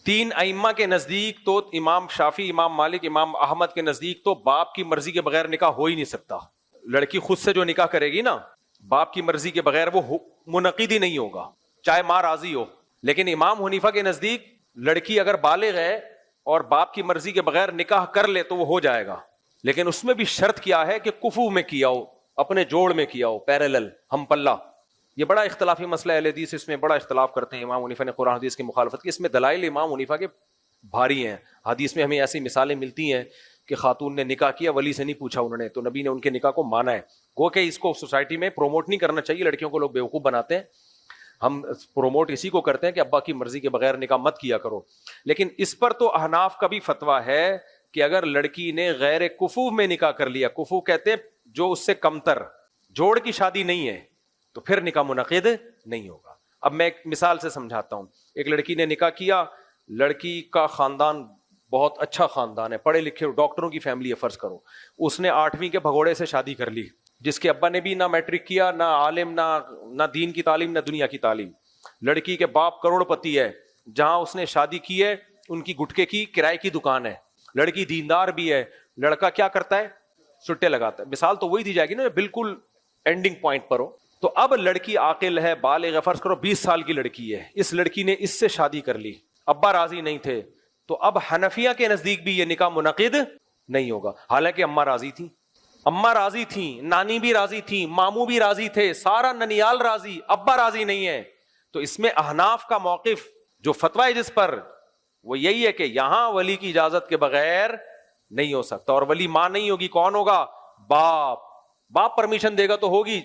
تین ائمہ کے نزدیک تو امام شافی، امام مالک، امام احمد کے نزدیک تو باپ کی مرضی کے بغیر نکاح ہو ہی نہیں سکتا. لڑکی خود سے جو نکاح کرے گی نا باپ کی مرضی کے بغیر وہ منعقد ہی نہیں ہوگا، چاہے ماں راضی ہو. لیکن امام حنیفہ کے نزدیک لڑکی اگر بالغ ہے اور باپ کی مرضی کے بغیر نکاح کر لے تو وہ ہو جائے گا، لیکن اس میں بھی شرط کیا ہے کہ کفو میں کیا ہو، اپنے جوڑ میں کیا ہو، پیرالل، ہم پلہ. یہ بڑا اختلافی مسئلہ ہے، اہل حدیث اس میں بڑا اختلاف کرتے ہیں. امام حنیفہ نے قرآن حدیث کی مخالفت کی. اس میں دلائل امام حنیفہ کے بھاری ہیں. حدیث میں ہمیں ایسی مثالیں ملتی ہیں کہ خاتون نے نکاح کیا، ولی سے نہیں پوچھا انہوں نے، تو نبی نے ان کے نکاح کو مانا ہے. گو کہ اس کو سوسائٹی میں پروموٹ نہیں کرنا چاہیے، لڑکیوں کو لوگ بیوقوف بناتے ہیں. ہم پروموٹ اسی کو کرتے ہیں کہ ابا کی مرضی کے بغیر نکاح مت کیا کرو. لیکن اس پر تو احناف کا بھی فتویٰ ہے کہ اگر لڑکی نے غیر کفو میں نکاح کر لیا، کفو کہتے ہیں جو اس سے کمتر، جوڑ کی شادی نہیں ہے، تو پھر نکاح منعقد نہیں ہوگا. اب میں ایک مثال سے سمجھاتا ہوں. ایک لڑکی نے نکاح کیا، لڑکی کا خاندان بہت اچھا خاندان ہے، پڑھے لکھے ڈاکٹروں کی فیملی ہے فرض کرو. اس نے 8ویں کے بھگوڑے سے شادی کر لی، جس کے ابا نے بھی نہ میٹرک کیا، نہ عالم، نہ دین کی تعلیم، نہ دنیا کی تعلیم. لڑکی کے باپ کروڑ پتی ہے، جہاں اس نے شادی کی ہے ان کی گٹکے کی کرائے کی دکان ہے. لڑکی دیندار بھی ہے، لڑکا کیا کرتا ہے؟ سٹے لگاتا ہے. مثال تو وہی دی جائے گی نا بالکل اینڈنگ پوائنٹ پر ہو. تو اب لڑکی عاقل ہے، بالغ ہے، فرض کرو 20 سال کی لڑکی ہے، اس لڑکی نے اس سے شادی کر لی، ابا راضی نہیں تھے، تو اب حنفیہ کے نزدیک بھی یہ نکاح منعقد نہیں ہوگا. حالانکہ اماں راضی تھیں، اماں راضی تھیں، نانی بھی راضی تھیں، ماموں بھی راضی تھے، سارا ننیال راضی، ابا راضی نہیں ہے. تو اس میں احناف کا موقف جو فتویٰ ہے جس پر، وہ یہی ہے کہ یہاں ولی کی اجازت کے بغیر نہیں ہو سکتا. اور ولی ماں نہیں ہوگی، کون ہوگا؟ باپ. باپ پرمیشن دے گا تو ہوگی.